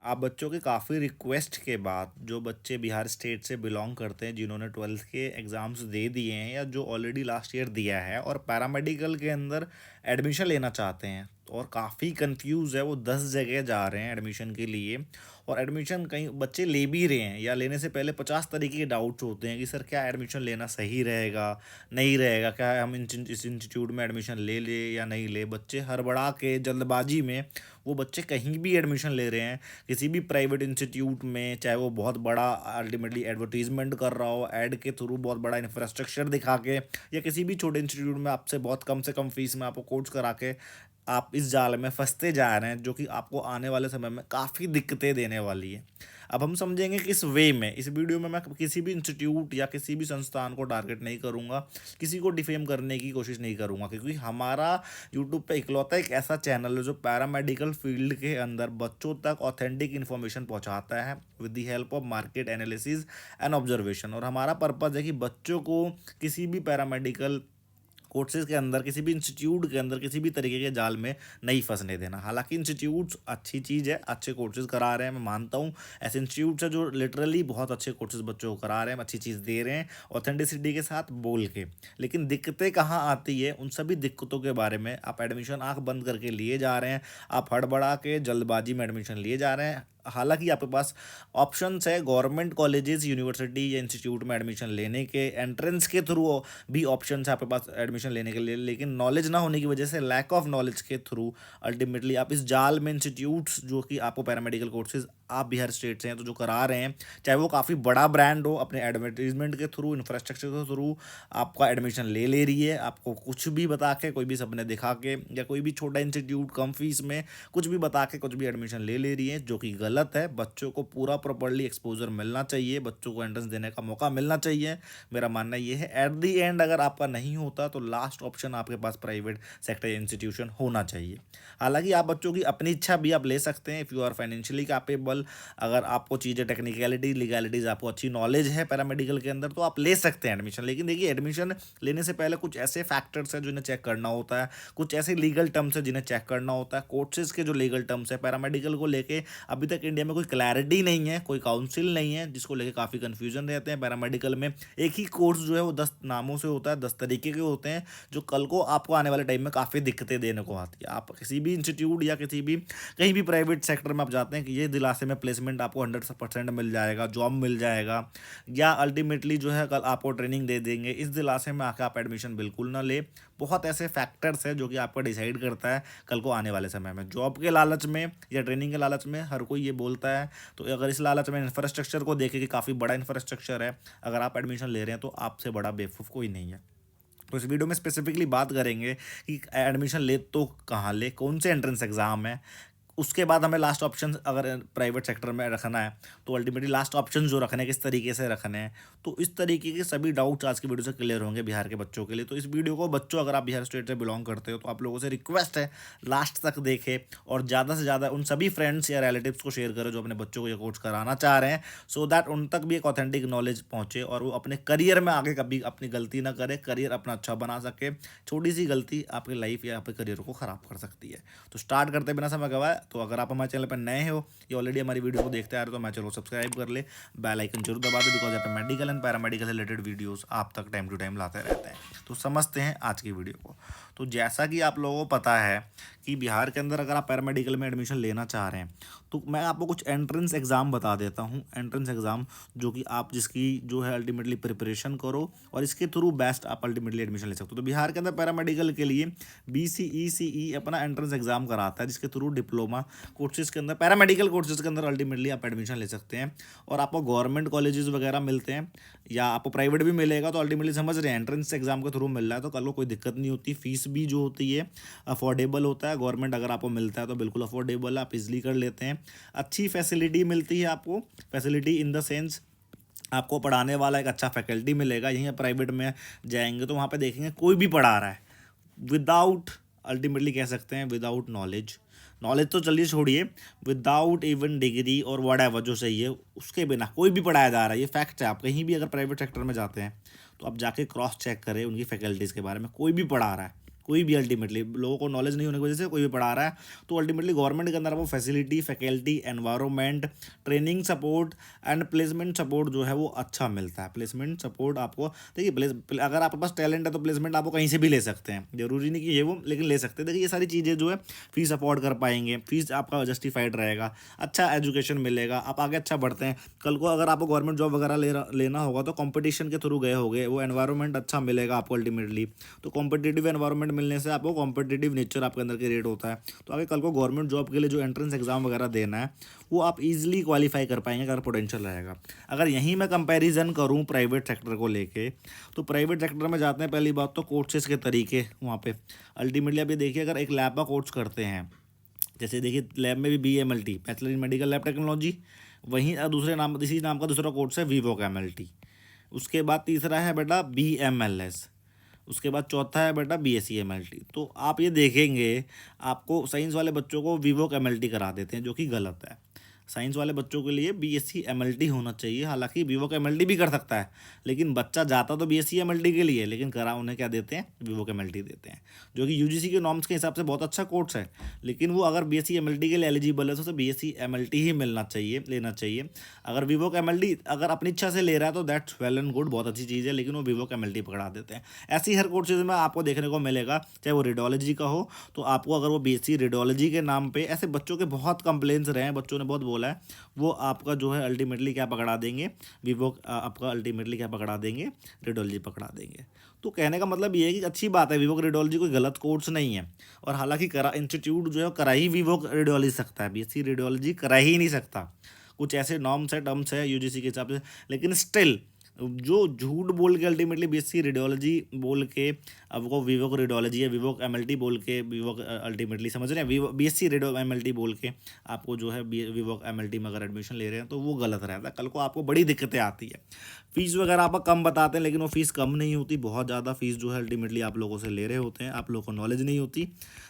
आप बच्चों की काफ़ी रिक्वेस्ट के बाद जो बच्चे बिहार स्टेट से बिलोंग करते हैं, जिन्होंने 12th के एग्ज़ाम्स दे दिए हैं या जो ऑलरेडी लास्ट ईयर दिया है और पैरामेडिकल के अंदर एडमिशन लेना चाहते हैं और काफ़ी कंफ्यूज है, वो 10 जगह जा रहे हैं एडमिशन के लिए। और एडमिशन कहीं बच्चे ले भी रहे हैं या लेने से पहले 50 तरीके के डाउट्स होते हैं कि सर क्या एडमिशन लेना सही रहेगा, नहीं रहेगा, क्या हम इस इंस्टीट्यूट में एडमिशन ले ले या नहीं ले। बच्चे हड़बड़ा के जल्दबाजी में वो बच्चे कहीं भी एडमिशन ले रहे हैं, किसी भी प्राइवेट इंस्टीट्यूट में, चाहे वो बहुत बड़ा अल्टीमेटली एडवर्टीजमेंट कर रहा हो, ऐड के थ्रू बहुत बड़ा इंफ्रास्ट्रक्चर दिखा के, या किसी भी छोटे इंस्टीट्यूट में आपसे बहुत कम से कम फीस में आपको कोर्स करा के आप इस जाल में फंसते जा रहे हैं, जो कि आपको आने वाले समय में काफ़ी दिक्कतें देने वाली है। अब हम समझेंगे कि इस वे में, इस वीडियो में मैं किसी भी इंस्टीट्यूट या किसी भी संस्थान को टारगेट नहीं करूंगा, किसी को डिफेम करने की कोशिश नहीं करूंगा, क्योंकि हमारा यूट्यूब पे इकलौता एक ऐसा चैनल है जो पैरामेडिकल फील्ड के अंदर बच्चों तक ऑथेंटिक इन्फॉर्मेशन पहुंचाता है with the help of market analysis and observation. और हमारा पर्पज़ है कि बच्चों को किसी भी पैरामेडिकल कोर्सेज के अंदर, किसी भी इंस्टीट्यूट के अंदर किसी भी तरीके के जाल में नहीं फंसने देना। हालांकि इंस्टीट्यूट्स अच्छी चीज़ है, अच्छे कोर्सेज करा रहे हैं, मैं मानता हूँ। ऐसे इंस्टीट्यूट्स है जो लिटरली बहुत अच्छे कोर्सेज बच्चों को करा रहे हैं, अच्छी चीज़ दे रहे हैं ऑथेंटिसिटी के साथ बोल के। लेकिन दिक्कतें कहाँ आती है, उन सभी दिक्कतों के बारे में आप एडमिशन आँख बंद करके लिए जा रहे हैं, आप हड़बड़ा के जल्दबाजी में एडमिशन लिए जा रहे हैं। हालांकि आपके पास ऑप्शंस है गवर्नमेंट कॉलेजेस, यूनिवर्सिटी या इंस्टीट्यूट में एडमिशन लेने के, एंट्रेंस के थ्रू भी ऑप्शन है आपके पास एडमिशन लेने के लिए। लेकिन नॉलेज ना होने की वजह से, लैक ऑफ नॉलेज के थ्रू अल्टीमेटली आप इस जाल में इंस्टीट्यूट्स जो कि आपको पैरामेडिकल कोर्सेज आप बिहार स्टेट से हैं तो जो करा रहे हैं, चाहे वो काफ़ी बड़ा ब्रांड हो, अपने एडवर्टीजमेंट के थ्रू, इंफ्रास्ट्रक्चर के थ्रू आपका एडमिशन ले रही है, आपको कुछ भी बता के, कोई भी सपने दिखा के, या कोई भी छोटा इंस्टीट्यूट कम फीस में कुछ भी बता के कुछ भी एडमिशन ले रही है, जो कि गलत है। बच्चों को पूरा प्रॉपर्ली एक्सपोजर मिलना चाहिए, बच्चों को एंट्रेंस देने का मौका मिलना चाहिए। मेरा मानना ये है, एट दी एंड अगर आपका नहीं होता तो लास्ट ऑप्शन आपके पास प्राइवेट सेक्टर इंस्टीट्यूशन होना चाहिए। हालांकि आप बच्चों की अपनी इच्छा भी आप ले सकते हैं, if you are financially capable, अगर आपको चीज़ें टेक्निकलिटी लीगैलिटीज़ आपको अच्छी नॉलेज है पैरामेडिकल के अंदर, तो आप ले सकते हैं एडमिशन। लेकिन देखिए, एडमिशन लेने से पहले कुछ ऐसे फैक्टर्स हैं जिन्हें चेक करना होता है, कुछ ऐसे लीगल टर्म्स हैं जिन्हें चेक करना होता है। कोर्सेज के जो लीगल टर्म्स है पैरामेडिकल को लेके, अभी तक इंडिया में कोई क्लैरिटी नहीं है, कोई काउंसिल नहीं है, जिसको लेके काफ़ी कन्फ्यूजन रहते हैं। पैरामेडिकल में एक ही कोर्स जो है वो 10 नामों से होता है, 10 तरीके के होते हैं, जो कल को आपको आने वाले टाइम में काफ़ी दिक्कतें देने को आती है। आप किसी भी इंस्टीट्यूट या किसी भी कहीं भी प्राइवेट सेक्टर में आप जाते हैं कि ये दिलासे में प्लेसमेंट आपको 100% मिल जाएगा, जॉब मिल जाएगा, या अल्टीमेटली जो है कल आपको ट्रेनिंग दे देंगे, इस दिलासे में आकर आप एडमिशन बिल्कुल ना ले। बहुत ऐसे फैक्टर्स हैं जो कि आपका डिसाइड करता है कल को आने वाले समय में। जॉब के लालच में या ट्रेनिंग के लालच में हर कोई ये बोलता है, तो अगर इस लालच में इंफ्रास्ट्रक्चर को देखे कि काफ़ी बड़ा इंफ्रास्ट्रक्चर है, अगर आप एडमिशन ले रहे हैं तो आपसे बड़ा बेवकूफ़ कोई नहीं है। तो इस वीडियो में स्पेसिफिकली बात करेंगे कि एडमिशन ले तो कहाँ ले, कौन से एंट्रेंस एग्ज़ाम है। उसके बाद हमें लास्ट ऑप्शन अगर प्राइवेट सेक्टर में रखना है तो अल्टीमेटली लास्ट ऑप्शन जो रखने हैं, किस तरीके से रखने हैं, तो इस तरीके के सभी डाउट्स आज की वीडियो से क्लियर होंगे बिहार के बच्चों के लिए। तो इस वीडियो को बच्चों, अगर आप बिहार स्टेट से बिलोंग करते हो तो आप लोगों से रिक्वेस्ट है लास्ट तक देखें और ज़्यादा से ज़्यादा उन सभी फ्रेंड्स या रिलेटिव्स को शेयर करें जो अपने बच्चों को ये कोर्स कराना चाह रहे हैं, सो दैट उन तक भी एक ऑथेंटिक नॉलेज पहुँचे और वो अपने करियर में आगे कभी अपनी गलती ना करे, करियर अपना अच्छा बना सके। छोटी सी गलती आपकी लाइफ या आपके करियर को ख़राब कर सकती है। तो स्टार्ट करते बिना समय गवाए, तो अगर आप हमारे चैनल पर नए हो या ऑलरेडी हमारी वीडियो को देखते आ रहे हो तो हमारे चैनल को सब्सक्राइब कर ले, बेल आइकन जरूर दबा दे, बिकॉज यहाँ पे मेडिकल एंड पैरामेडिकल से रिलेटेड वीडियोस आप तक टाइम टू टाइम लाते रहते हैं। तो समझते हैं आज की वीडियो को। तो जैसा कि आप लोगों को पता है कि बिहार के अंदर अगर आप पैरामेडिकल में एडमिशन लेना चाह रहे हैं तो मैं आपको कुछ एंट्रेंस एग्ज़ाम बता देता हूँ। एंट्रेंस एग्ज़ाम जो कि आप जिसकी जो है अल्टीमेटली प्रिपरेशन करो और इसके थ्रू बेस्ट आप अल्टीमेटली एडमिशन ले सकते हो। तो बिहार के अंदर पैरामेडिकल के लिए BCECE अपना एंट्रेंस एग्ज़ाम कराता है, जिसके थ्रू डिप्लोमा कोर्सेज के अंदर, पैरामेडिकल कोर्सेज के अंदर अल्टीमेटली आप एडमिशन ले सकते हैं और आपको गवर्नमेंट कॉलेजेस वगैरह मिलते हैं या आपको प्राइवेट भी मिलेगा। तो अल्टीमेटली समझ रहे हैं, एंट्रेंस एग्जाम के थ्रू मिल रहा है तो कल को कोई दिक्कत नहीं होती। फीस भी जो होती है अफोर्डेबल होता है, गवर्नमेंट अगर आपको मिलता है तो बिल्कुल अफोर्डेबल है, आप इजली कर लेते हैं। अच्छी फैसिलिटी मिलती है आपको, फैसिलिटी इन द सेंस आपको पढ़ाने वाला एक अच्छा फैकल्टी मिलेगा। यहीं प्राइवेट में जाएंगे तो वहाँ पे देखेंगे कोई भी पढ़ा रहा है विदाउट, अल्टीमेटली कह सकते हैं विदाउट नॉलेज। नॉलेज तो चलिए छोड़िए, विदाउट इवन डिग्री और व्हाटएवर जो सही है उसके बिना कोई भी पढ़ाया जा रहा है, ये फैक्ट है। आप कहीं भी अगर प्राइवेट सेक्टर में जाते हैं तो आप जाके क्रॉस चेक करें उनकी फैकल्टीज़ के बारे में, कोई भी पढ़ा रहा है, कोई भी अल्टीमेटली लोगों को नॉलेज नहीं होने की वजह से कोई भी पढ़ा रहा है, तो अल्टीमेटली गवर्नमेंट के अंदर आपको facility, faculty, environment, training support and placement support जो है वो अच्छा मिलता है। प्लेसमेंट सपोर्ट आपको देखिए, अगर आपके पास टैलेंट है तो प्लेसमेंट आपको कहीं से भी ले सकते हैं, जरूरी नहीं कि ये वो, लेकिन ले सकते हैं। देखिए ये सारी चीज़ें जो है फीस अफोर्ड कर पाएंगे, फीस आपका जस्टिफाइड रहेगा, अच्छा एजुकेशन मिलेगा, आप आगे अच्छा बढ़ते हैं। कल को अगर आपको गवर्नमेंट जॉब वगैरह लेना होगा तो कंपटीशन के थ्रू गए होगे, वो एनवायरनमेंट अच्छा मिलेगा आपको अल्टीमेटली। तो कॉम्पिटिटिव एनवायरनमेंट मिलने से आपको कॉम्पिटिटिव नेचर आपके अंदर क्रिएट होता है, तो आगे कल को गवर्नमेंट जॉब के लिए जो एंट्रेंस एग्जाम वगैरह देना है वो आप इजीली क्वालिफाई कर पाएंगे अगर पोटेंशियल रहेगा। अगर यहीं मैं कंपैरिजन करूं प्राइवेट सेक्टर को लेके, तो प्राइवेट सेक्टर में जाते हैं, पहली बात तो कोर्सेज के तरीके वहाँ पे अल्टीमेटली आप ये देखिए, अगर एक लैब का कोर्स करते हैं, जैसे देखिए लैब में भी BMLT, bachelor in medical lab technology, वहीं दूसरे नाम, इसी नाम का दूसरा कोर्स है वीवोक MLT। उसके बाद तीसरा है बेटा BMLS। उसके बाद चौथा है बेटा BSc MLT। तो आप ये देखेंगे, आपको साइंस वाले बच्चों को वीवोक MLT करा देते हैं, जो कि गलत है। साइंस वाले बच्चों के लिए BSc MLT होना चाहिए। हालांकि वीवोक MLT भी कर सकता है, लेकिन बच्चा जाता तो BSc MLT के लिए, लेकिन करा उन्हें क्या देते हैं, वीवोक MLT देते हैं, जो कि UGC के नॉर्म्स के हिसाब से बहुत अच्छा कोर्स है। लेकिन वो अगर BSc MLT के लिए एलिजिबल है तो उसे BSc MLT ही मिलना चाहिए, लेना चाहिए। अगर वीवोक MLT अगर अपनी इच्छा से ले रहा है तो दैट्स वेल एंड गुड, बहुत अच्छी चीज़ है, लेकिन वो वीवोक MLT पकड़ा देते हैं। ऐसी हर कोर्सेज में आपको देखने को मिलेगा, चाहे वो रेडियोलॉजी का हो, तो आपको अगर वो BSc रेडियोलॉजी के नाम पे, ऐसे बच्चों के बहुत कंप्लेंट्स रहे हैं, बच्चों ने बहुत बोला है, वो आपका जो है अल्टीमेटली क्या पकड़ा देंगे, वीवोक आपका अल्टीमेटली क्या पकड़ा देंगे, रेडियोलॉजी पकड़ा देंगे। तो कहने का मतलब ये है कि अच्छी बात है, वीवोक रेडियोलॉजी कोई गलत कोर्स नहीं है। और हालांकि करा इंस्टीट्यूट जो है करा ही वीवोक रेडियोलॉजी सकता है, BSc रेडियोलॉजी करा ही नहीं सकता। कुछ ऐसे नॉर्म्स है, टर्म्स है UGC के हिसाब से, लेकिन स्टिल जो झूठ बोल के अल्टीमेटली BSc रेडियोलॉजी बोल के अब वो वीवोक रेडियोलॉजी है, वीवोक MLT बोल के वीवोक अल्टीमेटली समझ रहे हैं, BSc रेडियो MLT बोल के आपको जो है वीवोक MLT में अगर एडमिशन ले रहे हैं तो वो गलत रहता है। कल को आपको बड़ी दिक्कतें आती है। फीस वगैरह आप कम बताते हैं, लेकिन वो फीस कम नहीं होती, बहुत ज़्यादा फीस जो है अल्टीमेटली आप लोगों से ले रहे होते हैं, आप लोगों को नॉलेज नहीं होती,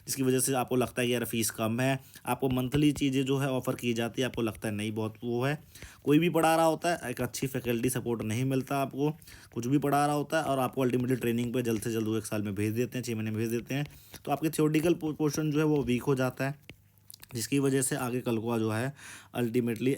जिसकी वजह से आपको लगता है कि यार फीस कम है। आपको मंथली चीज़ें जो है ऑफर की जाती है, आपको लगता है नहीं बहुत वो है, कोई भी पढ़ा रहा होता है, एक अच्छी फैकल्टी सपोर्ट नहीं मिलता आपको, कुछ भी पढ़ा रहा होता है, और आपको अल्टीमेटली ट्रेनिंग पे जल्द से जल्द वो 1 साल में भेज देते हैं, 6 महीने में भेज देते हैं, तो आपके थियोरेटिकल पोर्शन जो है वो वीक हो जाता है, जिसकी वजह से आगे कल को जो है अल्टीमेटली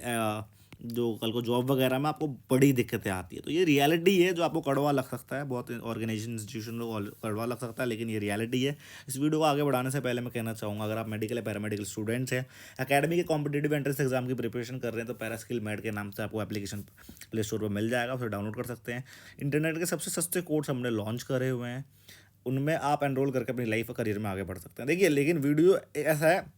जो कल को जॉब वगैरह में आपको बड़ी दिक्कतें आती है। तो ये रियलिटी है, जो आपको कड़वा लग सकता है, बहुत ऑर्गेनाइजेशन इंस्टीट्यूशन को कड़वा लग सकता है, लेकिन ये रियलिटी है। इस वीडियो को आगे बढ़ाने से पहले मैं कहना चाहूँगा, अगर आप मेडिकल या पैरामेडिकल स्टूडेंट्स हैं, अकेडमी के कॉम्पिटेटिव एंट्रेंस एग्जाम की प्रिपरेशन कर रहे हैं, तो पैरास्किल मैट के नाम से आपको एप्लीकेशन प्ले स्टोर पर मिल जाएगा, उसे डाउनलोड कर सकते हैं। इंटरनेट के सबसे सस्ते कोर्स हमने लॉन्च करे हुए हैं, उनमें आप एनरोल करके अपनी लाइफ और करियर में आगे बढ़ सकते हैं। देखिए लेकिन वीडियो ऐसा है,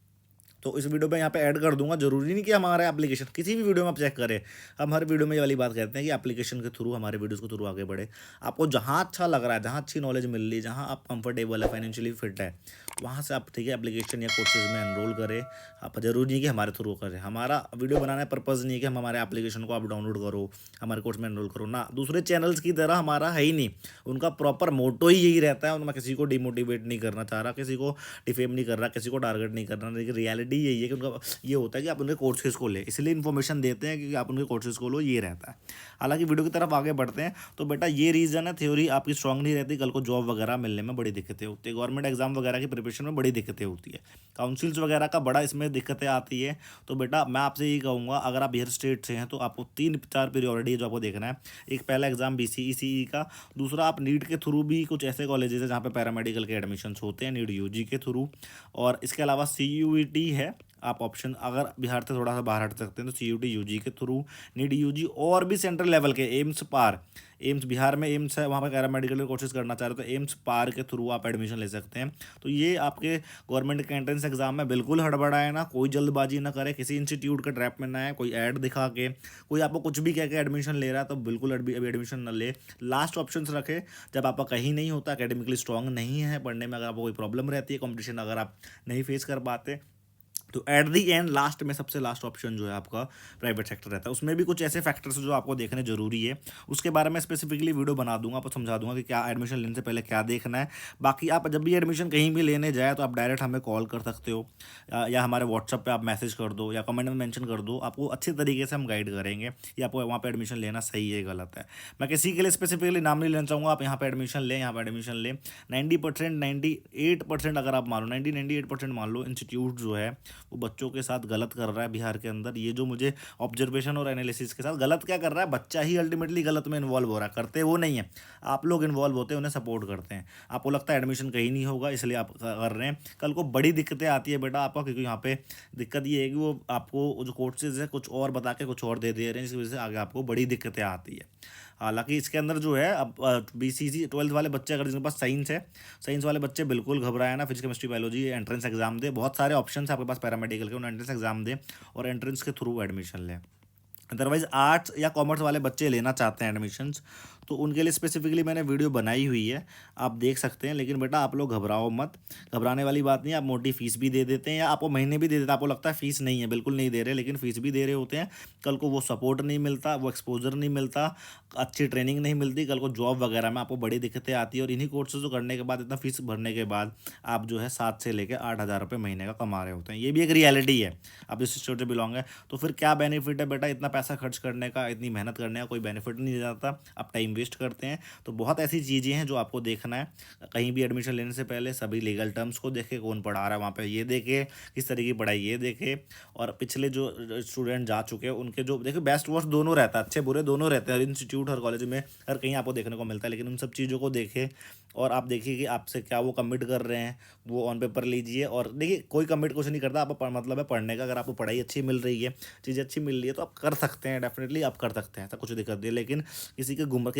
तो इस वीडियो में यहाँ पे ऐड कर दूंगा, जरूरी नहीं कि हमारा एप्लीकेशन, किसी भी वीडियो में आप चेक करें, हम हर वीडियो में ये वाली बात कहते हैं कि एप्लीकेशन के थ्रू, हमारे वीडियोस के थ्रू आगे बढ़े। आपको जहाँ अच्छा लग रहा है, जहाँ अच्छी नॉलेज मिल रही है, जहाँ आप कंफर्टेबल है, फाइनेंशियली फिट है, वहाँ से आप ठीक है एप्लीकेशन या कोर्सेज में एनरोल करें। आप जरूरी नहीं कि हमारे थ्रू करें, हमारा वीडियो बनाने का पर्पज़ नहीं है कि हम हमारे एप्लीकेशन को आप डाउनलोड करो, हमारे कोर्स में एनरोल करो ना, दूसरे चैनल्स की तरह हमारा है ही नहीं। उनका प्रॉपर मोटो ही यही रहता है, उनमें किसी को डिमोटिवेट नहीं करना चाह रहा, किसी को डिफेम नहीं कर रहा, किसी को टारगेट नहीं कर रहा, लेकिन रियलिटी यही है कि उनका ये होता है कि आप उनके कोर्सेज को ले, इसलिए इन्फॉर्मेशन देते हैं कि आप उनके कोर्सेज को लो, ये रहता है। हालांकि वीडियो की तरफ आगे बढ़ते हैं, तो बेटा ये रीज़न है, थ्योरी आपकी स्ट्रांग नहीं रहती, कल को जॉब वगैरह मिलने में बड़ी दिक्कतें होती है, गवर्नमेंट एग्जाम वगैरह की प्रिपरेशन में बड़ी दिक्कतें होती है, काउंसिल्स वगैरह का बड़ा इसमें दिक्कतें आती है। तो बेटा मैं आपसे यही कहूँगा, अगर आप बिहार स्टेट से हैं तो आपको 3-4 पीरियोडिटी जो आपको देखना है। एक पहला एग्जाम BCE का, दूसरा आप नीट के थ्रू भी कुछ ऐसे कॉलेजेस है जहाँ पे पैरामेडिकल के एडमिशन्स होते हैं, नीट UG के थ्रू, और इसके अलावा CUET है। आप ऑप्शन अगर बिहार से थोड़ा सा बाहर हट सकते हैं तो CUT UG के थ्रू, नीट UG, और भी सेंट्रल लेवल के एम्स पार, एम्स बिहार में एम्स है, वहाँ पर पैरामेडिकल की कोर्सेज करना चाह रहे हो तो एम्स पार के थ्रू आप एडमिशन ले सकते हैं। तो ये आपके गवर्नमेंट के एंट्रेंस एग्जाम में बिल्कुल हड़बड़ाए ना, कोई जल्दबाजी ना करे, किसी इंस्टीट्यूट के ट्रैप में ना आए, कोई ऐड दिखा के, कोई आपको कुछ भी कह के एडमिशन ले रहा है तो बिल्कुल अभी एडमिशन न ले। लास्ट ऑप्शन रखे, जब आपका कहीं नहीं होता, अकेडमिकली स्ट्रॉन्ग नहीं है, पढ़ने में अगर आपको कोई प्रॉब्लम रहती है, कॉम्पिटिशन अगर आप नहीं फेस कर पाते, तो एट दी एंड लास्ट में सबसे लास्ट ऑप्शन जो है आपका प्राइवेट सेक्टर रहता है। उसमें भी कुछ ऐसे फैक्टर्स जो आपको देखने जरूरी है, उसके बारे में स्पेसिफिकली वीडियो बना दूंगा, आपको समझा दूंगा कि क्या एडमिशन लेने से पहले क्या देखना है। बाकी आप जब भी एडमिशन कहीं भी लेने जाए तो आप डायरेक्ट हमें कॉल कर सकते हो, या हमारे व्हाट्सअप पे आप मैसेज कर दो या कमेंट में मेंशन कर दो, आपको अच्छी तरीके से हम गाइड करेंगे कि आपको वहाँ पे एडमिशन लेना सही है गलत है। मैं किसी के लिए स्पेसिफिकली नाम नहीं लेना चाहूँगा, आप यहाँ पे एडमिशन लें, यहाँ पे एडमिशन लें। 90%, 98% अगर आप मान लो, 98% मान लो इंस्टीट्यूट जो है वो बच्चों के साथ गलत कर रहा है बिहार के अंदर। ये जो मुझे ऑब्जर्वेशन और एनालिसिस के साथ गलत क्या कर रहा है, बच्चा ही अल्टीमेटली गलत में इन्वॉल्व हो रहा है, करते वो नहीं है, आप लोग इन्वॉल्व होते हैं, उन्हें सपोर्ट करते हैं। आपको लगता है एडमिशन कहीं नहीं होगा इसलिए आप कर रहे हैं, कल को बड़ी दिक्कतें आती है बेटा आपका, क्योंकि यहाँ पे दिक्कत ये है कि वो आपको जो कोर्सेज है कुछ और बता के कुछ और दे दे रहे हैं, इस वजह से आगे आपको बड़ी दिक्कतें आती है। हालांकि इसके अंदर जो है अब BCC 12th वाले बच्चे अगर जिनके पास साइंस है, साइंस वाले बच्चे बिल्कुल घबराए ना, physics chemistry biology entrance exam दे, बहुत सारे ऑप्शन है आपके पास पैरामेडिकल के, उन एंट्रेंस एग्जाम दे और एंट्रेंस के थ्रू एडमिशन लें। अदरवाइज आर्ट्स या कॉमर्स वाले बच्चे लेना चाहते हैं एडमिशन्स, तो उनके लिए स्पेसिफिकली मैंने वीडियो बनाई हुई है, आप देख सकते हैं। लेकिन बेटा आप लोग घबराओ मत, घबराने वाली बात नहीं है। आप मोटी फीस भी दे देते हैं या आपको महीने भी दे देते हैं, आपको लगता है फीस नहीं है, बिल्कुल नहीं दे रहे, लेकिन फीस भी दे रहे होते हैं। कल को वो सपोर्ट नहीं मिलता, वो एक्सपोजर नहीं मिलता, अच्छी ट्रेनिंग नहीं मिलती, कल को जॉब वगैरह में आपको बड़ी दिक्कतें आती है। और इन्हीं कोर्सेज को करने के बाद, इतना फीस भरने के बाद आप जो है 7 से लेकर 8 हज़ार रुपये महीने का कमा रहे होते हैं। ये भी एक रियलिटी है, आप जिस स्टेट से बिलोंग है। तो फिर क्या बेनिफिट है बेटा इतना पैसा खर्च करने का, इतनी मेहनत करने का, कोई बेनिफिट नहीं जाता, आप टाइम वेस्ट करते हैं। तो बहुत ऐसी चीज़ें हैं जो आपको देखना है कहीं भी एडमिशन लेने से पहले। सभी लीगल टर्म्स को देखे, कौन पढ़ा रहा है वहाँ पे ये देखे, किस तरीके की पढ़ाई ये देखे, और पिछले जो स्टूडेंट जा चुके हैं उनके जो देखो बेस्ट वर्स्ट दोनों रहता है, अच्छे बुरे दोनों रहते हैं, हर इंस्टीट्यूट हर कॉलेज में हर कहीं आपको देखने को मिलता है। लेकिन उन सब चीज़ों को देखे और आप देखिए कि आपसे क्या वो कमिट कर रहे हैं, वो ऑन पेपर लीजिए। और देखिए कोई कमिट कुछ नहीं करता, आपको मतलब है पढ़ने का, अगर आपको पढ़ाई अच्छी मिल रही है, चीज़ें अच्छी मिल रही है तो आप कर सकते हैं, डेफिनेटली आप कर सकते हैं, ऐसा कुछ दिक्कत नहीं है। लेकिन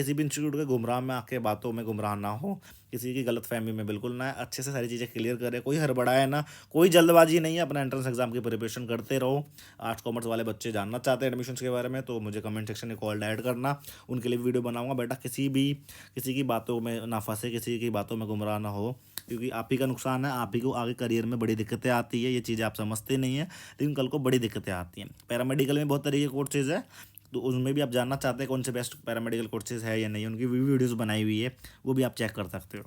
किसी भी इंस्टीट्यूट के गुमराह में आके बातों में गुमराह ना हो, किसी की गलत फहमी में बिल्कुल ना है, अच्छे से सारी चीज़ें क्लियर करें, कोई हड़बड़ाए ना, कोई जल्दबाजी नहीं है, अपना एंट्रेंस एग्जाम की प्रिपरेशन करते रहो। आर्ट्स कॉमर्स वाले बच्चे जानना चाहते हैं एडमिशन के बारे में तो मुझे कमेंट सेक्शन में कॉल ऐड करना, उनके लिए वीडियो बनाऊंगा। बेटा किसी की बातों में ना फंसे, किसी की बातों में गुमराह ना हो, क्योंकि आप ही का नुकसान है, आप ही को आगे करियर में बड़ी दिक्कतें आती है। ये चीज़ें आप समझते नहीं है, लेकिन कल को बड़ी दिक्कतें आती हैं। पैरामेडिकल में बहुत तरीके के कोर्सेज है, तो उसमें भी आप जानना चाहते हैं कौन से बेस्ट पैरामेडिकल कोर्सेज है या नहीं, उनकी भी वीडियोज़ बनाई हुई है, वो भी आप चेक कर सकते हो।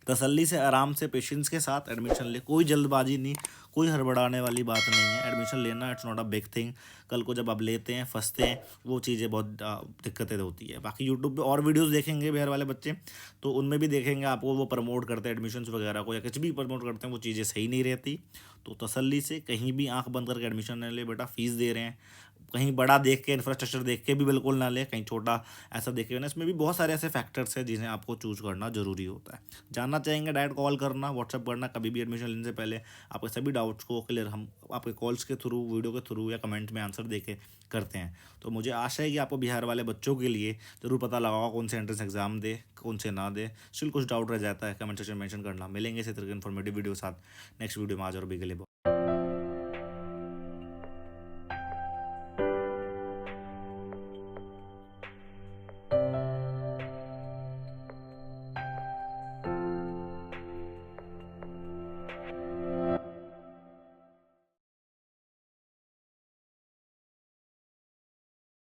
तसल्ली से, आराम से, पेशेंस के साथ एडमिशन ले, कोई जल्दबाजी नहीं, कोई हड़बड़ाने वाली बात नहीं है। एडमिशन लेना it's not a big thing. कल को जब आप लेते हैं, फंसते हैं, वो चीज़ें बहुत दिक्कतें होती है। बाकी यूट्यूब पे और वीडियोस देखेंगे बिहार वाले बच्चे, तो उनमें भी देखेंगे आपको वो प्रमोट करते हैं एडमिशन्स वगैरह को, या कुछ भी प्रमोट करते हैं, वो चीज़ें सही नहीं रहती। तो तसल्ली से कहीं भी आँख बंद करके एडमिशन नहीं ले बेटा, फीस दे रहे हैं, कहीं बड़ा देख के, इंफ्रास्ट्रक्चर देख के भी बिल्कुल ना ले, कहीं छोटा ऐसा देख के ना। इसमें भी बहुत सारे ऐसे फैक्टर्स हैं जिन्हें आपको चूज करना जरूरी होता है। जानना चाहेंगे डायरेक्ट कॉल करना, व्हाट्सअप करना, कभी भी एडमिशन लेने से पहले आपके सभी डाउट्स को क्लियर हम आपके कॉल्स के थ्रू, वीडियो के थ्रू या कमेंट में आंसर देके करते हैं। तो मुझे आशा है कि आपको बिहार वाले बच्चों के लिए ज़रूर पता लगा होगा कौन से एंट्रेंस एग्जाम दे, कौन से ना दे। स्टिल कुछ डाउट रह जाता है, कमेंट सेक्शन में मेंशन करना। मिलेंगे इसी तरह के इन्फॉर्मेटिव वीडियो के साथ नेक्स्ट वीडियो में। आज और भी के लिए